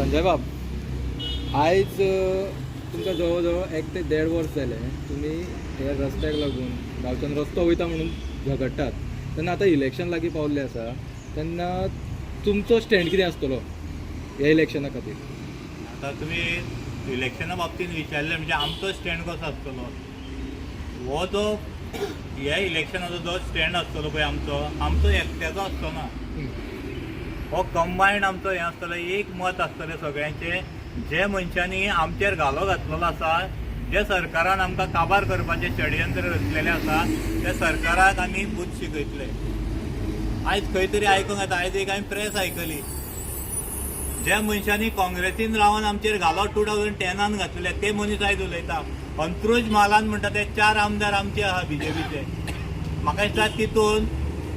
संजय बाब, आयज तुमकां जवळ जवळ 1 ते 1.5 वर्स जाले तुमी ह्या रस्त्याक लागून गांवच्यान रस्तो वयता म्हणून झगडटात. तेन्ना आतां इलेक्शन लागीं पावल्लें आसा तेन्ना तुमचो स्टँड कितें आसतलो ह्या इलेक्शना खातीर? आता तुम्ही इलेक्शना बाबतीत विचारले म्हणजे आमचो स्टँड कसो आसतलो, हो जो ह्या इलेक्शनाचो जो स्टँड आसतलो पळय आमचो एकट्याचो आसचो ना. हो कंबायंड आमचो हें आसतलें, एक मत आसतलें सगळ्यांचें. जे मनशांनी आमचेर घालो घातलेलो आसा, जे सरकारान आमकां काबार करपाचें षडयंत्र रचलेलें आसा, त्या सरकाराक आमी बूथ शिकयतले. आयज खंय तरी आयकूंक येता, आयज एक हांवें प्रेस आयकली, ज्या मनशांनी काँग्रेसीन रावन आमचेर घालो 2010 घातलेले ते मनीस आयज उलयता. अंत्रुज मालान म्हणटा ते 4 आमदार आमचे आहा बीजेपीचे. म्हाका दिसता तितून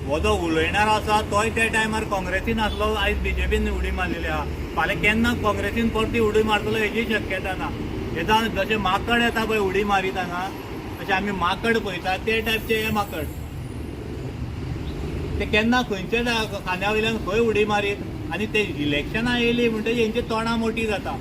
हो जो उलयणारो आसा तोय त्या टायमार काँग्रेसीन आसलो, आयज बीजेपीन उडी मारलेली आहा. फाल्यां केन्ना काँग्रेसीन परती उडी मारतलो हेची शक्यता ना. येता जशें माकड येता पळय उडी मारीत हांगा, तशें आमी माकड पळयता ते टायपचे हे माकड. ते केन्ना खंयचे खांद्या वयल्यान खंय उडी मारीत आनी ते इलेक्शनां येयली म्हणटकीर हेंची तोंडां मोठी जाता.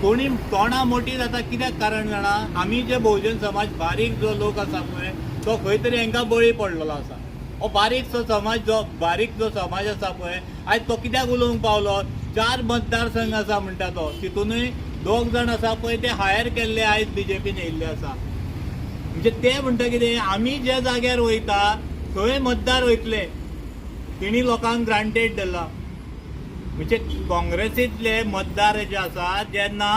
कोणी तोंडां मोठी जाता कित्याक कारण जाणा, आमी जे बहुजन समाज बारीक जो लोक आसा पळय तो खंय तरी हांकां बळी पडलेलो आसा. हो बारीकसो समाज जो समाज आसा पळय आयज तो कित्याक उलोवंक पावलो? 4 मतदारसंघ आसा म्हणटा तो, तितूनय 2 जाण आसा पळय ते हायर केल्ले आयज बीजेपीन येयल्ले आसा. म्हणजे ते म्हणटा कितें, आमी जे जाग्यार वयता थंय मतदार वयतले, तेणी लोकांक ग्रांटेड दिला. म्हणजे काँग्रेसींतले मतदार जे आसा जेन्ना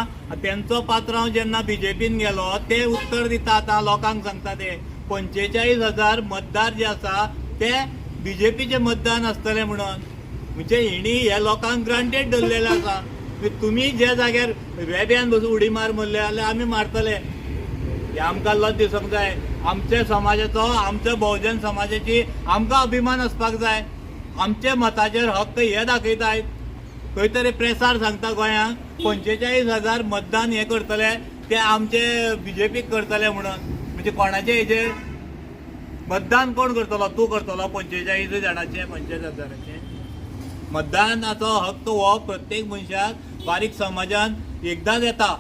तेंचो पात्रांव जेन्ना बीजेपीन गेलो ते उत्तर दिता आतां लोकांक सांगता ते 45,000 मतदार जे आसा ते बीजेपीचे मतदान आसतले म्हणून. म्हणजे हेणी हे लोकांक ग्रांटेड धरलेले आसा. तुमी जे जाग्यार रेब्यान बसून उडी म्हणले जाल्यार आमी मारतले, हे आमकां लज दिसूंक जाय. आमच्या समाजाचो, आमच्या बहुजन समाजाची आमकां अभिमान आसपाक जाय. आमचे मताचेर हक्क हे दाखयताय. खंय तरी प्रेसार सांगता गोंयांक 45,000 मतदान हे करतले ते आमचे बीजेपीक करतले म्हणून. म्हणजे कोणाचे हेजेर मतदान कोण करतलो? तूं करतलो 45 जाणांचे, 45,000चे मतदानाचो हक्क हो प्रत्येक मनशाक बारीक समाजान एकदांच येता.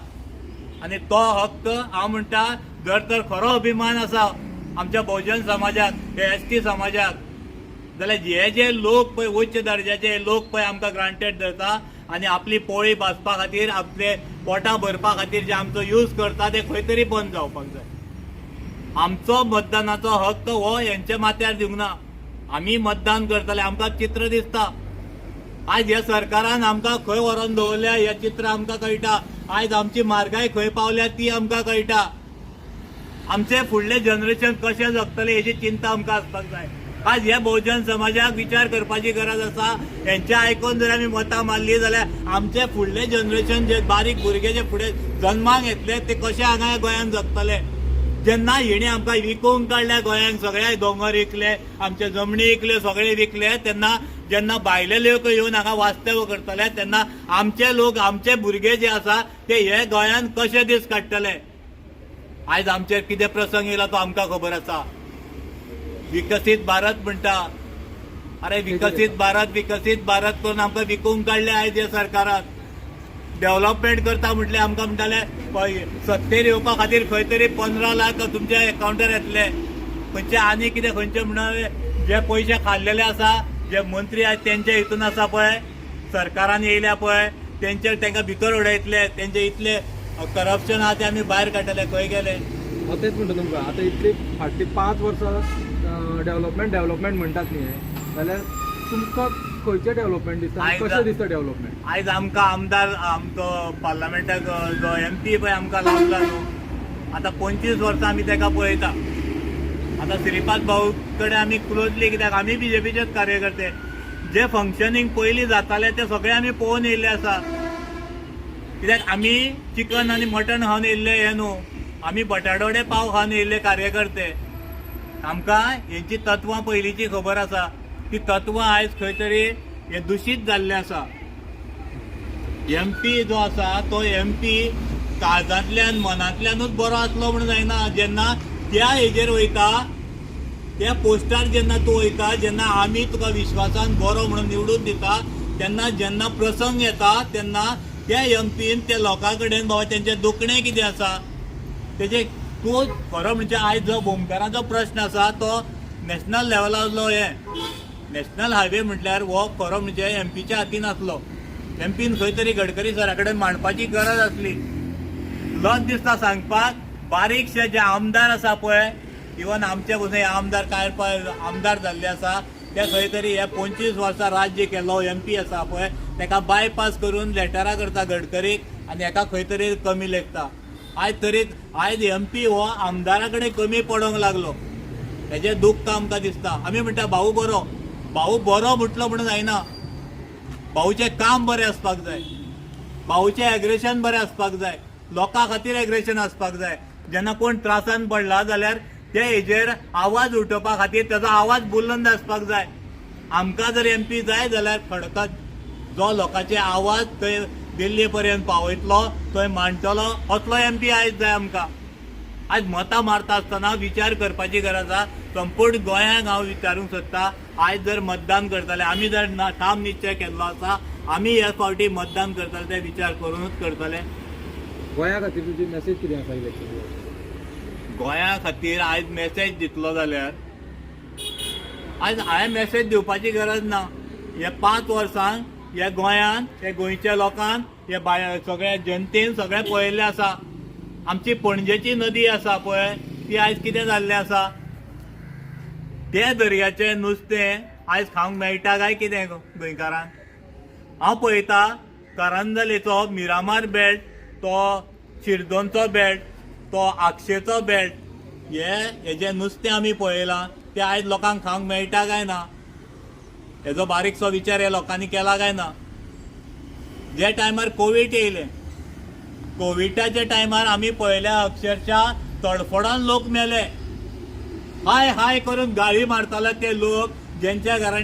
आनी तो हक्क हांव म्हणटा, जर तर खरो अभिमान आसा आमच्या बहुजन समाजाक, हे ST समाजाक, जाल्यार हे जे लोक पळय उच्च दर्जाचे लोक पळय आमकां ग्रांटेड धरता आनी आपली पोळी भाजपा खातीर, आपले पोटां भरपा खातीर जे आमचो यूज करता ते खंय तरी बंद जावपाक जाय. आमचो मतदानाचो हक्क हो हेंच्या माथ्यार दिवंक ना. आमी मतदान करतले, आमकां चित्र दिसता. आयज ह्या सरकारान आमकां खंय व्हरोन दवरल्या हें चित्र आमकां कळटा. आयज आमची म्हारगाय खंय पावल्या ती आमकां कळटा. आमचे फुडले जनरेशन कशें जगतले हेची चिंता आमकां आसपाक जाय. आज ह्या बहुजन समाजाक विचार करपाची गरज आसा. हेंचे आयकून जर आमी मतां मारली जाल्यार आमचे फुडले जनरेशन जे बारीक भुरगे जे फुडें जल्माक येतले ते कशे हांगा गोंयांत जगतले. जेन्ना हेणी आमकां विकूंक काडल्या गोंयांत, सगळे दोंगर विकले, आमचे जमनी विकले, सगळे विकले, तेन्ना जेन्ना भायले लोक येवन हांगा वास्तव करतले तेन्ना आमचे लोक, आमचे भुरगे जे आसा ते हे गोंयांत कशे दीस काडटले? आयज आमचेर कितें प्रसंग येयला तो आमकां खबर आसा. विकसीत भारत म्हणटा, अरे विकसीत भारत करून आमकां विकूंक काडले आयज ह्या सरकारान. डेव्हलपमेंट करता म्हटले आमकां म्हणटाले सत्तेर येवपा खातीर खंय तरी 15 लाख तुमच्या एकाउंटार येतले. खंयचे आनी कितें खंयचे म्हणून जे पयशे खाल्लेले आसा, जे मंत्री आहेत तेंचे हितून आसा पळय, सरकारान येयल्या पळय, तेंचेर तांकां भितर उडयतले. तेंचे इतले करप्शन आहा ते आमी भायर काडटले. खंय गेले? तेच म्हणटा तुमकां. आतां इतली फाटली 5 वर्सां डेव्हलपमेंट म्हणटात न्ही, जाल्यार तुमकां खंयचे डेव्हलपमेंट दिसता? कशें दिसता डेव्हलपमेंट? आयज आमकां आमदार, आमचो पार्लमेंटाक जो MP पळय आमकां लावला न्हू, आतां 25 वर्सां आमी ताका पळयता. आतां श्रीपाद भाऊ कडेन आमी क्लोजली, कित्याक आमी बीजेपीचेच कार्यकर्ते. जे फंक्शनींग पयलीं जाताले ते सगळे आमी पळोवन येयल्ले आसा. कित्याक आमी चिकन आनी मटण खावन येयल्ले हे न्हू, आमी बटाटवडे पाव खावन येयल्ले कार्यकर्ते. आमकां हेंची तत्वां पयलींची खबर आसा. ती तत्वां आयज खंय तरी हे दूषित जाल्ले आसा. MP जो आसा तो MP काळजांतल्यान मनांतल्यानूच बरो आसलो म्हणून जायना. जेन्ना त्या हेजेर वयता, त्या पोस्टार जेन्ना तूं वयता, जेन्ना आमी तुका विश्वासान बरो म्हणून निवडून दिता, तेन्ना जेन्ना प्रसंग येता तेन्ना त्या एमपीन त्या लोकां कडेन बाबा तेंचें दुखणें कितें आसा तेजे तूं खरो म्हणजे आयज जो बोमकारांचो प्रश्न आसा तो नॅशनल लेवलाचो नॅशनल हायवे म्हटल्यार हो खरो म्हणजे एमपीच्या हातीन आसलो. एमपीन खंय तरी गडकरी सरा कडेन मांडपाची गरज आसली. लज दिसता सांगपाक बारीकशे जे आमदार आसा पळय इवन आमचे पसून आमदार कांय आमदार जाल्ले आसा ते खंय तरी हे 25 वर्सां राज्य केलो एमपी आसा पळय तेका बायपास करून लेटरां करता गडकरीक आनी हेका खंय तरी कमी लेखता. आयज एमपी हो आमदारा कडेन कमी पडोंक लागलो. हेजें दुख्ख आमकां दिसता. आमी म्हणटा भाऊ बरो म्हटलो म्हणून जायना. भाऊचें काम बरें आसपाक जाय, भाऊचें एग्रेशन बरें आसपाक जाय, लोकां खातीर एग्रेशन आसपाक जाय. जेन्ना कोण त्रासान पडला जाल्यार ते हेजेर आवाज उठोवपा खातीर तेजो आवाज बुलंद आसपाक जाय. आमकां जर एमपी जाय जाल्यार खडकत जो लोकांचे आवाज थंय दिल्ली पर्यंत पावयतलो थंय मांडटलो असलो एमपी आयज जाय आमकां. आयज मतां मारता आसतना विचार करपाची गरज आसा. संपूर्ण गोंयांक हांव विचारूंक सोदता आयज जर मतदान करतले आमी जर ठाम निश्चय केल्लो आसा आमी ह्या फावटी मतदान करतले ते विचार करूनच करतले. गोंया खातीर तुजी मॅसेज कितें आसा इलेक्शन? गोंया खातीर आयज मॅसेज दितलो जाल्यार आयज हांवें मॅसेज दिवपाची गरज ना. हे 5 वर्सांक ह्या गोंयांत हे गोंयच्या लोकांक हे सगळ्या जनतेन सगळें पळयल्लें आसा. आमची पणजेची नदी आसा पळय ती आयज कितें जाल्लें आसा. ते दर्याचें नुस्तें आयज खावंक मेळटा काय कितें गोंयकारांक? हांव पळयता करंजलेचो मिरामार बेल्ट, तो शिरदोनचो बेल्ट, तो आक्षेचो बेल्ट हेजें नुस्तें आमी पळयलां तें आयज लोकांक खावंक मेळटा काय ना हेजो बारीकसो विचार ह्या लोकांनी केला काय ना. जे टायमार कोवीड येयलें कोविडाच्या टायमार आमी पळयल्या अक्षरशः तडफडान लोक मेले. हाय हाय करून गाळी मारताले ते लोक ज्यांच्या घरांनी